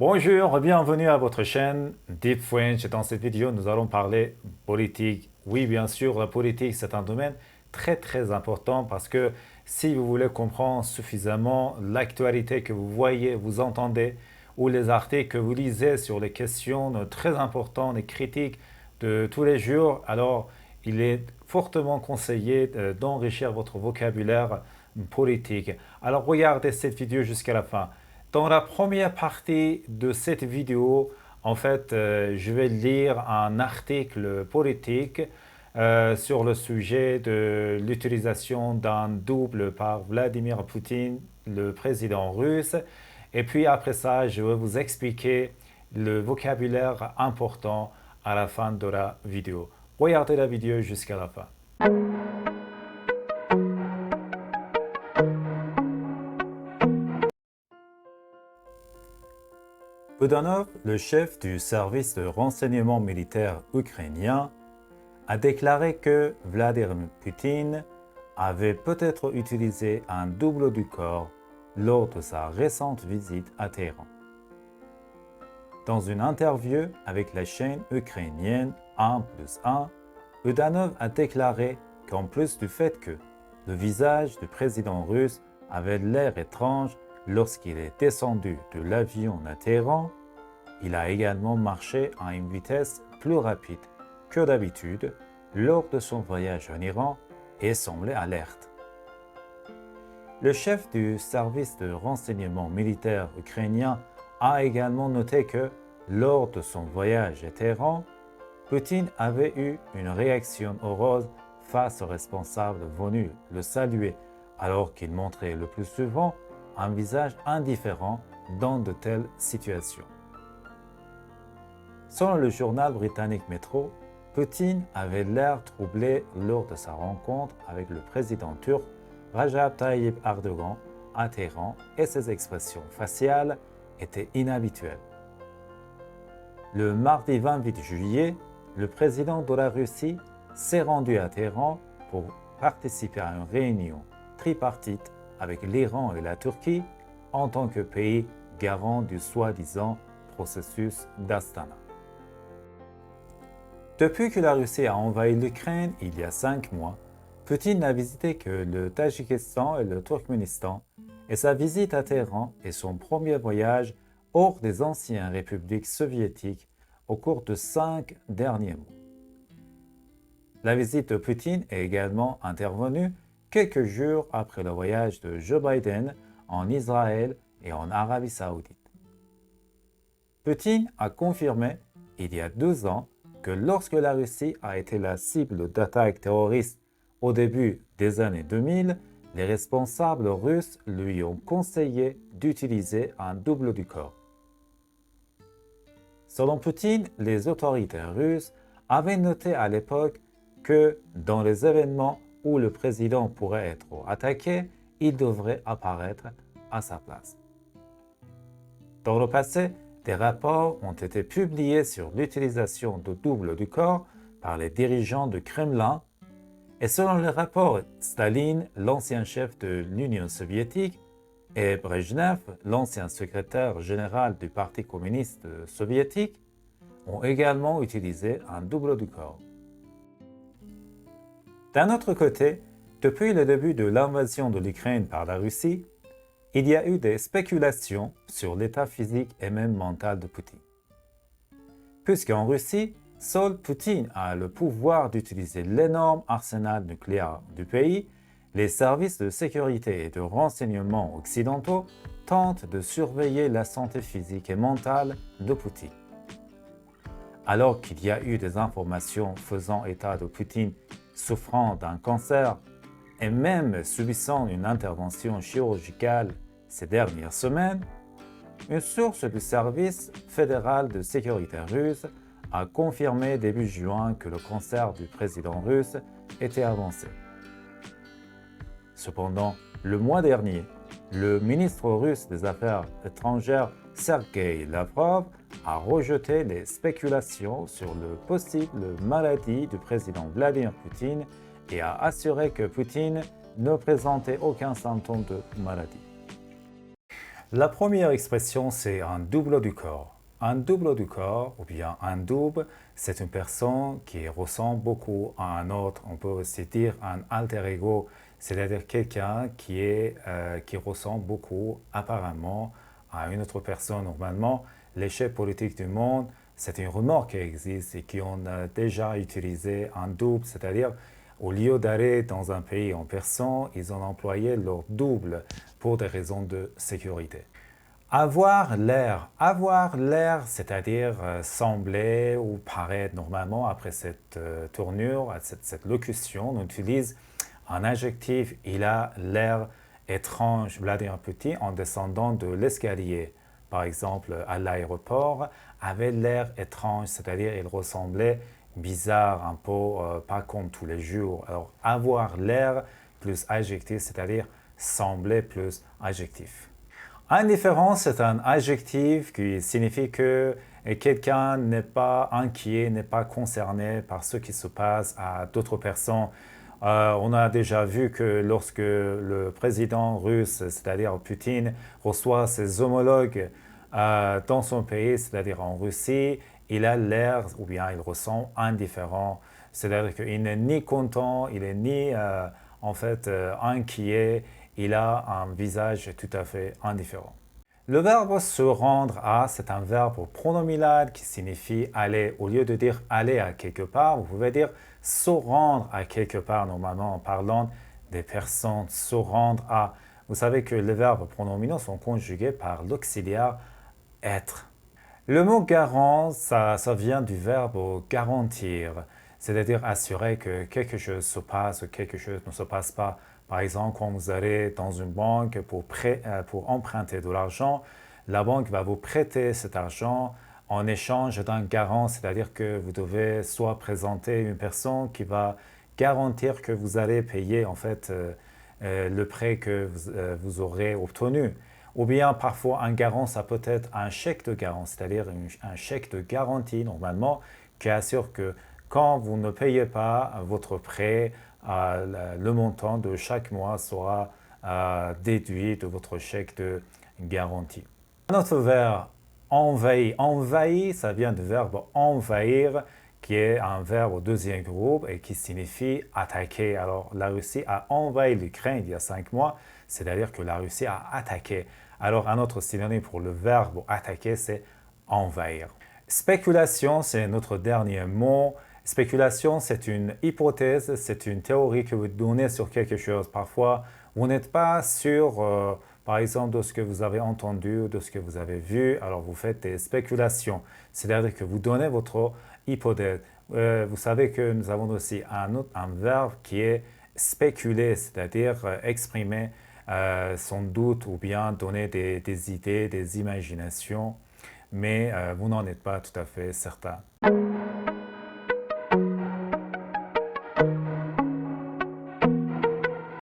Bonjour, bienvenue à votre chaîne Deep French. Dans cette vidéo, nous allons parler politique. Oui, bien sûr, la politique, c'est un domaine très important parce que si vous voulez comprendre suffisamment l'actualité que vous voyez, vous entendez, ou les articles que vous lisez sur les questions très importantes et critiques de tous les jours, alors il est fortement conseillé d'enrichir votre vocabulaire politique. Alors regardez cette vidéo jusqu'à la fin. Dans la première partie de cette vidéo, en fait, je vais lire un article politique sur le sujet de l'utilisation d'un double par Vladimir Poutine, le président russe. Et puis après ça, je vais vous expliquer le vocabulaire important à la fin de la vidéo. Regardez la vidéo jusqu'à la fin. Budanov, le chef du service de renseignement militaire ukrainien, a déclaré que Vladimir Poutine avait peut-être utilisé un double du corps lors de sa récente visite à Téhéran. Dans une interview avec la chaîne ukrainienne 1+1, Budanov a déclaré qu'en plus du fait que le visage du président russe avait l'air étrange lorsqu'il est descendu de l'avion à Téhéran, il a également marché à une vitesse plus rapide que d'habitude lors de son voyage en Iran et semblait alerte. Le chef du service de renseignement militaire ukrainien a également noté que, lors de son voyage à Téhéran, Poutine avait eu une réaction heureuse face aux responsables venus le saluer, alors qu'il montrait le plus souvent un visage indifférent dans de telles situations. Selon le journal britannique Metro, Poutine avait l'air troublé lors de sa rencontre avec le président turc Recep Tayyip Erdogan à Téhéran et ses expressions faciales étaient inhabituelles. Le mardi 28 juillet, le président de la Russie s'est rendu à Téhéran pour participer à une réunion tripartite avec l'Iran et la Turquie en tant que pays garant du soi-disant processus d'Astana. Depuis que la Russie a envahi l'Ukraine il y a 5 mois, Poutine n'a visité que le Tadjikistan et le Turkménistan, et sa visite à Téhéran est son premier voyage hors des anciennes républiques soviétiques au cours de 5 derniers mois. La visite de Poutine est également intervenue quelques jours après le voyage de Joe Biden en Israël et en Arabie Saoudite. Poutine a confirmé il y a 2 ans que lorsque la Russie a été la cible d'attaques terroristes au début des années 2000, les responsables russes lui ont conseillé d'utiliser un double du corps. Selon Poutine, les autorités russes avaient noté à l'époque que dans les événements où le président pourrait être attaqué, il devrait apparaître à sa place. Dans le passé, des rapports ont été publiés sur l'utilisation de double du corps par les dirigeants du Kremlin, et selon les rapports, Staline, l'ancien chef de l'Union soviétique, et Brejnev, l'ancien secrétaire général du Parti communiste soviétique, ont également utilisé un double du corps. D'un autre côté, depuis le début de l'invasion de l'Ukraine par la Russie, il y a eu des spéculations sur l'état physique et même mental de Poutine. Puisqu'en Russie, seul Poutine a le pouvoir d'utiliser l'énorme arsenal nucléaire du pays, les services de sécurité et de renseignement occidentaux tentent de surveiller la santé physique et mentale de Poutine. Alors qu'il y a eu des informations faisant état de Poutine souffrant d'un cancer et même subissant une intervention chirurgicale ces dernières semaines, une source du service fédéral de sécurité russe a confirmé début juin que le cancer du président russe était avancé. Cependant, le mois dernier, le ministre russe des Affaires étrangères Sergei Lavrov a rejeté les spéculations sur la possible maladie du président Vladimir Poutine et a assuré que Poutine ne présentait aucun symptôme de maladie. La première expression, c'est un double du corps. Un double du corps, ou bien un double, c'est une personne qui ressemble beaucoup à un autre. On peut aussi dire un alter ego, c'est-à-dire quelqu'un qui ressemble beaucoup apparemment à une autre personne. Normalement, les chefs politiques du monde, c'est une remorque qui existe et qui ont déjà utilisé un double, c'est-à-dire au lieu d'aller dans un pays en personne, ils ont employé leur double pour des raisons de sécurité. Avoir l'air, c'est-à-dire sembler ou paraître normalement après cette tournure, cette locution, on utilise un adjectif, il a l'air étrange, Vladimir Poutine, en descendant de l'escalier, par exemple à l'aéroport, avait l'air étrange, c'est-à-dire il ressemblait bizarre, un peu pas comme tous les jours. Alors avoir l'air plus adjectif, c'est-à-dire sembler plus adjectif. Indifférent, c'est un adjectif qui signifie que quelqu'un n'est pas inquiet, n'est pas concerné par ce qui se passe à d'autres personnes. On a déjà vu que lorsque le président russe, c'est-à-dire Poutine, reçoit ses homologues dans son pays, c'est-à-dire en Russie, il a l'air ou bien il ressent indifférent. C'est-à-dire qu'il n'est ni content, il n'est ni en fait inquiet, il a un visage tout à fait indifférent. Le verbe se rendre à, c'est un verbe pronominal qui signifie aller. Au lieu de dire aller à quelque part, vous pouvez dire se rendre à quelque part, normalement en parlant des personnes, se rendre à. Vous savez que les verbes pronominaux sont conjugués par l'auxiliaire être. Le mot garant, ça vient du verbe garantir, c'est-à-dire assurer que quelque chose se passe ou quelque chose ne se passe pas. Par exemple, quand vous allez dans une banque pour emprunter de l'argent, la banque va vous prêter cet argent en échange d'un garant, c'est-à-dire que vous devez soit présenter une personne qui va garantir que vous allez payer en fait le prêt que vous aurez obtenu. Ou bien parfois un garant, ça peut être un chèque de garantie, c'est-à-dire un chèque de garantie normalement qui assure que quand vous ne payez pas votre prêt, le montant de chaque mois sera déduit de votre chèque de garantie. Un autre verbe, envahir. Envahir, ça vient du verbe envahir, qui est un verbe au deuxième groupe et qui signifie attaquer. Alors, la Russie a envahi l'Ukraine il y a 5 mois, c'est-à-dire que la Russie a attaqué. Alors, un autre synonyme pour le verbe attaquer, c'est envahir. Spéculation, c'est notre dernier mot. Spéculation, c'est une hypothèse, c'est une théorie que vous donnez sur quelque chose. Parfois, vous n'êtes pas sûr, par exemple, de ce que vous avez entendu ou de ce que vous avez vu. Alors, vous faites des spéculations. C'est-à-dire que vous donnez votre hypothèse. Vous savez que nous avons aussi un verbe qui est spéculer, c'est-à-dire exprimer son doute ou bien donner des idées, des imaginations, mais vous n'en êtes pas tout à fait certain.